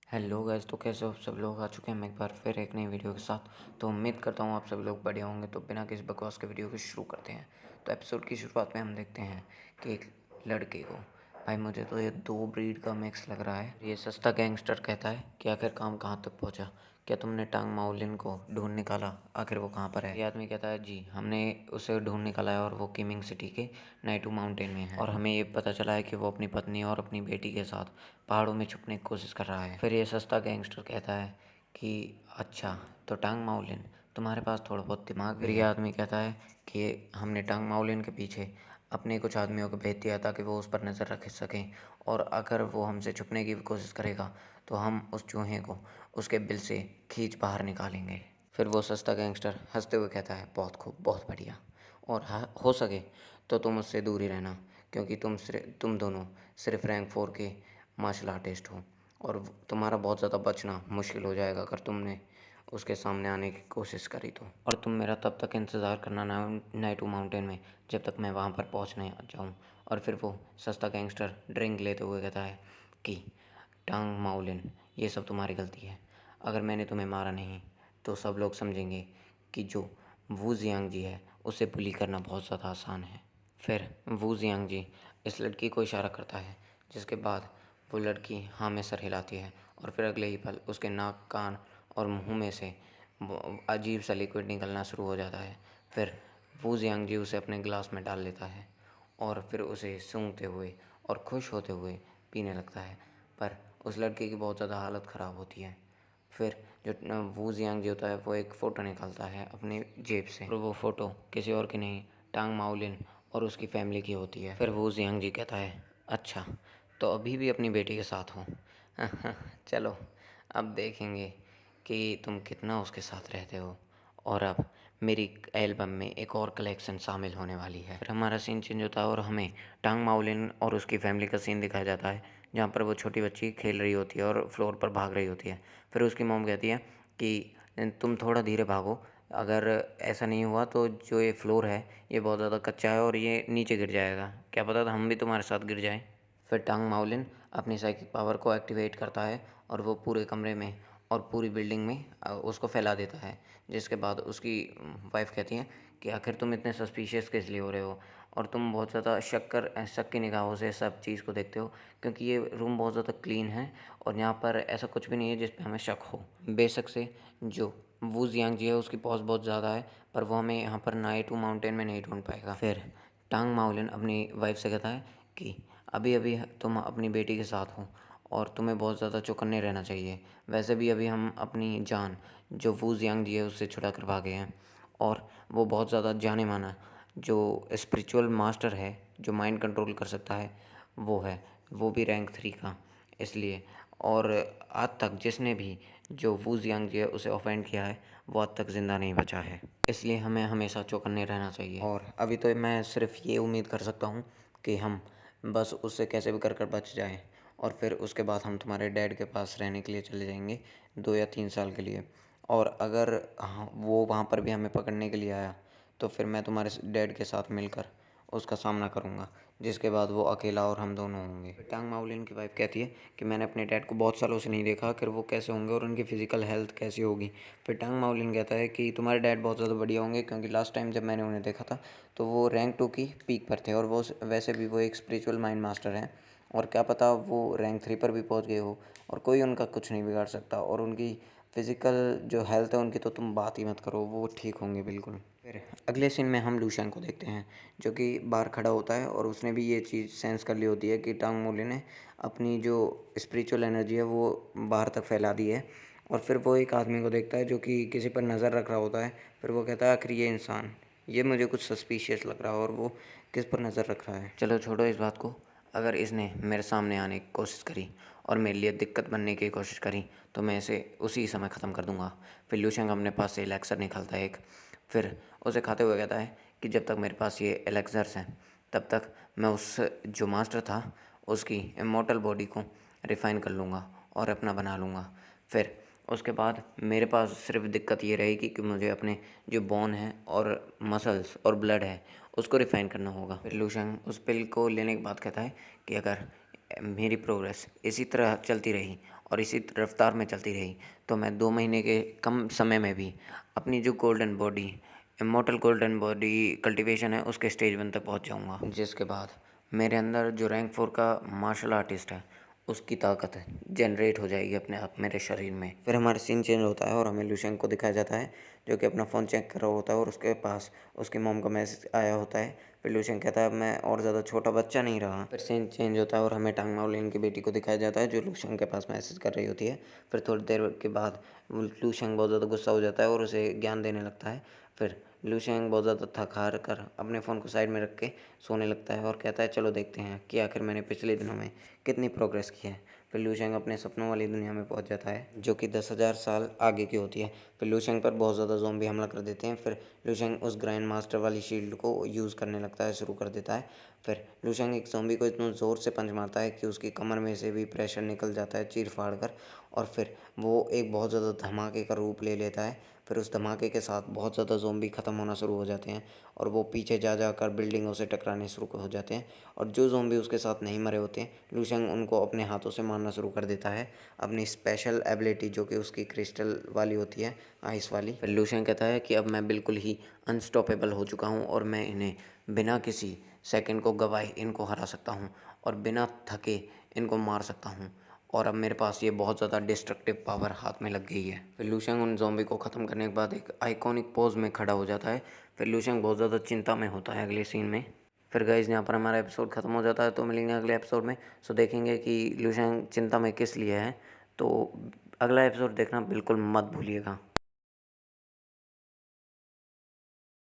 Hello guys, तो कैसे हो आप सब लोग। आ चुके हैं हम एक बार फिर एक नई वीडियो के साथ। तो उम्मीद करता हूँ आप सभी लोग बढ़िया होंगे। तो बिना किसी बकवास के वीडियो को शुरू करते हैं। तो एपिसोड की शुरुआत में हम देखते हैं कि एक लड़के को, भाई मुझे तो ये दो ब्रीड का मिक्स लग रहा है। ये सस्ता गैंगस्टर कहता है कि आखिर काम कहाँ तक पहुँचा, क्या तुमने टांग माओलिन को ढूंढ निकाला, आखिर वो कहाँ पर है। ये आदमी कहता है जी हमने उसे ढूंढ निकाला है और वो किमिंग सिटी के नाइटू माउंटेन में है, और हमें ये पता चला है कि वो अपनी पत्नी और अपनी बेटी के साथ पहाड़ों में छुपने की कोशिश कर रहा है। फिर ये सस्ता गैंगस्टर कहता है कि अच्छा, तो टांग माओलिन तुम्हारे पास थोड़ा बहुत दिमाग भी है। फिर ये आदमी कहता है कि हमने टांग माओलिन के पीछे अपने कुछ आदमियों को भेज दिया ताकि वो उस पर नज़र रख सकें, और अगर वो हमसे छुपने की भी कोशिश करेगा तो हम उस चूहे को उसके बिल से खींच बाहर निकालेंगे। फिर वो सस्ता गैंगस्टर हंसते हुए कहता है बहुत खूब, बहुत बढ़िया, और हो सके तो तुम उससे दूर ही रहना, क्योंकि तुम दोनों सिर्फ रैंक 4 के मार्शल आर्टिस्ट हो, और तुम्हारा बहुत ज़्यादा बचना मुश्किल हो जाएगा अगर तुमने उसके सामने आने की कोशिश करी तो। और तुम मेरा तब तक इंतज़ार करना नाइटू माउंटेन में जब तक मैं वहाँ पर पहुँच नहीं जाऊँ। और फिर वो सस्ता गैंगस्टर ड्रिंक लेते हुए कहता है कि टांग माउलिन, ये सब तुम्हारी गलती है। अगर मैंने तुम्हें मारा नहीं तो सब लोग समझेंगे कि जो वू जियांग जी है उसे बुली करना बहुत ज़्यादा आसान है। फिर वू जियांग जी इस लड़की को इशारा करता है, जिसके बाद वो लड़की हाँ में सर हिलाती है, और फिर अगले ही पल उसके नाक, कान और मुंह में से अजीब सा लिक्विड निकलना शुरू हो जाता है। फिर वू जियांग जी उसे अपने गिलास में डाल लेता है और फिर उसे सूंघते हुए और खुश होते हुए पीने लगता है। पर उस लड़के की बहुत ज़्यादा हालत ख़राब होती है। फिर जो वू जियांग जी होता है वो एक फ़ोटो निकालता है अपनी जेब से, और वो फ़ोटो किसी और की नहीं, टांग माओलिन और उसकी फैमिली की होती है। फिर वू जियांग जी कहता है अच्छा, तो अभी भी अपनी बेटी के साथ हो। चलो अब देखेंगे कि तुम कितना उसके साथ रहते हो, और अब मेरी एल्बम में एक और कलेक्शन शामिल होने वाली है। फिर हमारा सीन चेंज होता है और हमें टांग माओलिन और उसकी फैमिली का सीन दिखाया जाता है, जहाँ पर वो छोटी बच्ची खेल रही होती है और फ्लोर पर भाग रही होती है। फिर उसकी मॉम कहती है कि तुम थोड़ा धीरे भागो, अगर ऐसा नहीं हुआ तो जो ये फ्लोर है ये बहुत ज़्यादा कच्चा है और ये नीचे गिर जाएगा, क्या पता था हम भी तुम्हारे साथ गिर जाएं। फिर टांग माओलिन अपनी साइकिक पावर को एक्टिवेट करता है और वो पूरे कमरे में और पूरी बिल्डिंग में उसको फैला देता है। जिसके बाद उसकी वाइफ कहती है कि आखिर तुम इतने सस्पिशियस किस लिए हो रहे हो, और तुम बहुत ज़्यादा शक की निगाहों से सब चीज़ को देखते हो, क्योंकि ये रूम बहुत ज़्यादा क्लीन है और यहाँ पर ऐसा कुछ भी नहीं है जिस पे हमें शक हो। बेशक से जो वू जियांग जी है उसकी पॉज बहुत ज़्यादा है, पर वो हमें यहाँ पर नाइटू माउंटेन में नहीं ढूंढ पाएगा। फिर टांग माओलिन अपनी वाइफ से कहता है कि अभी अभी तुम अपनी बेटी के साथ हो और तुम्हें बहुत ज़्यादा चौकन्ने रहना चाहिए। वैसे भी अभी हम अपनी जान जो वू जियांग जी है उससे छुड़ा कर भागे हैं, और वो बहुत ज़्यादा जाने माना जो स्पिरिचुअल मास्टर है जो माइंड कंट्रोल कर सकता है वो है, वो भी रैंक 3 का। इसलिए, और आज तक जिसने भी जो वू जियांग जी है उसे ऑफेंड किया है वो आज तक ज़िंदा नहीं बचा है। इसलिए हमें हमेशा चौकन्ने रहना चाहिए। और अभी तो मैं सिर्फ ये उम्मीद कर सकता हूँ कि हम बस उससे कैसे भी कर बच जाएं, और फिर उसके बाद हम तुम्हारे डैड के पास रहने के लिए चले जाएंगे 2 या 3 साल के लिए। और अगर हाँ वो वहाँ पर भी हमें पकड़ने के लिए आया तो फिर मैं तुम्हारे डैड के साथ मिलकर उसका सामना करूँगा, जिसके बाद वो अकेला और हम दोनों होंगे। टांग माओलिन की वाइफ कहती है कि मैंने अपने डैड को बहुत सालों से नहीं देखा, आखिर वो कैसे होंगे और उनकी फ़िज़िकल हेल्थ कैसी होगी। फिर टांग माओलिन कहता है कि तुम्हारे डैड बहुत ज़्यादा बढ़िया होंगे, क्योंकि लास्ट टाइम जब मैंने उन्हें देखा था तो वो रैंक 2 की पीक पर थे, और वो वैसे भी वो एक स्पिरिचुअल माइंड मास्टर हैं, और क्या पता वो रैंक 3 पर भी पहुंच गए हो, और कोई उनका कुछ नहीं बिगाड़ सकता। और उनकी फ़िज़िकल जो हेल्थ है उनकी तो तुम बात ही मत करो, वो ठीक होंगे बिल्कुल। फिर अगले सीन में हम लूशेंग को देखते हैं, जो कि बाहर खड़ा होता है और उसने भी ये चीज़ सेंस कर ली होती है कि टांग मोली ने अपनी जो स्पिरिचुअल एनर्जी है वो बाहर तक फैला दी है। और फिर वो एक आदमी को देखता है जो कि किसी पर नज़र रख रहा होता है। फिर वो कहता है आखिर ये इंसान, ये मुझे कुछ सस्पिशियस लग रहा है, और वो किस पर नज़र रख रहा है। चलो छोड़ो इस बात को, अगर इसने मेरे सामने आने की कोशिश करी और मेरे लिए दिक्कत बनने की कोशिश करी तो मैं इसे उसी समय ख़त्म कर दूंगा। फिर लूशेंग अपने पास से एलेक्सर निकालता है एक, फिर उसे खाते हुए कहता है कि जब तक मेरे पास ये एलेक्सर्स हैं तब तक मैं उस जो मास्टर था उसकी इमॉर्टल बॉडी को रिफ़ाइन कर लूँगा और अपना बना लूँगा। फिर उसके बाद मेरे पास सिर्फ दिक्कत ये रहेगी कि मुझे अपने जो बोन है और मसल्स और ब्लड है उसको रिफ़ाइन करना होगा। फिर लूशेंग उस पिल को लेने के बाद कहता है कि अगर मेरी प्रोग्रेस इसी तरह चलती रही और इसी रफ्तार में चलती रही तो मैं 2 महीने के कम समय में भी अपनी जो golden body, immortal golden body cultivation है उसके स्टेज 1 तक पहुँच जाऊँगा। जिसके बाद मेरे अंदर जो रैंक 4 का मार्शल आर्टिस्ट है उसकी ताकत जनरेट हो जाएगी अपने आप मेरे शरीर में। फिर हमारा सीन चेंज होता है और हमें लुशेंग को दिखाया जाता है जो कि अपना फ़ोन चेक कर रहा होता है और उसके पास उसकी मॉम का मैसेज आया होता है। फिर लुशेंग कहता है अब मैं और ज़्यादा छोटा बच्चा नहीं रहा। फिर सीन चेंज होता है और हमें टांग माओलिन की बेटी को दिखाया जाता है जो लुशेंग के पास मैसेज कर रही होती है। फिर थोड़ी देर के बाद लुशेंग बहुत ज़्यादा गुस्सा हो जाता है और उसे ज्ञान देने लगता है। फिर लुशेंग बहुत ज़्यादा थक हार कर अपने फ़ोन को साइड में रख के सोने लगता है और कहता है चलो देखते हैं कि आखिर मैंने पिछले दिनों में कितनी प्रोग्रेस की है। फिर लुशेंग अपने सपनों वाली दुनिया में पहुंच जाता है जो कि 10,000 साल आगे की होती है। फिर लुशेंग पर बहुत ज़्यादा ज़ॉम्बी हमला कर देते हैं। फिर लुशेंग उस ग्रैंड मास्टर वाली शील्ड को यूज़ करने लगता है, शुरू कर देता है। फिर लुशेंग एक ज़ॉम्बी को इतना ज़ोर से पंच मारता है कि उसकी कमर में से भी प्रेशर निकल जाता है चीर फाड़ कर, और फिर वो एक बहुत ज़्यादा धमाके का रूप ले लेता है। फिर उस धमाके के साथ बहुत ज़्यादा ज़ॉम्बी ख़त्म होना शुरू हो जाते हैं और वो पीछे जा जाकर बिल्डिंगों से टकराने शुरू हो जाते हैं। और जो ज़ॉम्बी उसके साथ नहीं मरे होते हैं लुशेंग उनको अपने हाथों से मारना शुरू कर देता है, अपनी स्पेशल एबिलिटी जो कि उसकी क्रिस्टल वाली होती है, आइस वाली। फिर लुशेंग कहता है कि अब मैं बिल्कुल ही अनस्टॉपेबल हो चुका हूँ और मैं इन्हें बिना किसी सेकंड को गवाए इनको हरा सकता हूँ और बिना थके इनको मार सकता हूँ, और अब मेरे पास ये बहुत ज़्यादा डिस्ट्रक्टिव पावर हाथ में लग गई है। फिर लुशेंग उन ज़ॉम्बी को ख़त्म करने के बाद एक आइकॉनिक पोज में खड़ा हो जाता है। फिर लुशेंग बहुत ज़्यादा चिंता में होता है अगले सीन में। फिर गाइस यहाँ पर हमारा एपिसोड ख़त्म हो जाता है, तो मिलेंगे अगले एपिसोड में। सो देखेंगे कि लुशेंग चिंता में किस लिए है। तो अगला एपिसोड देखना बिल्कुल मत भूलिएगा।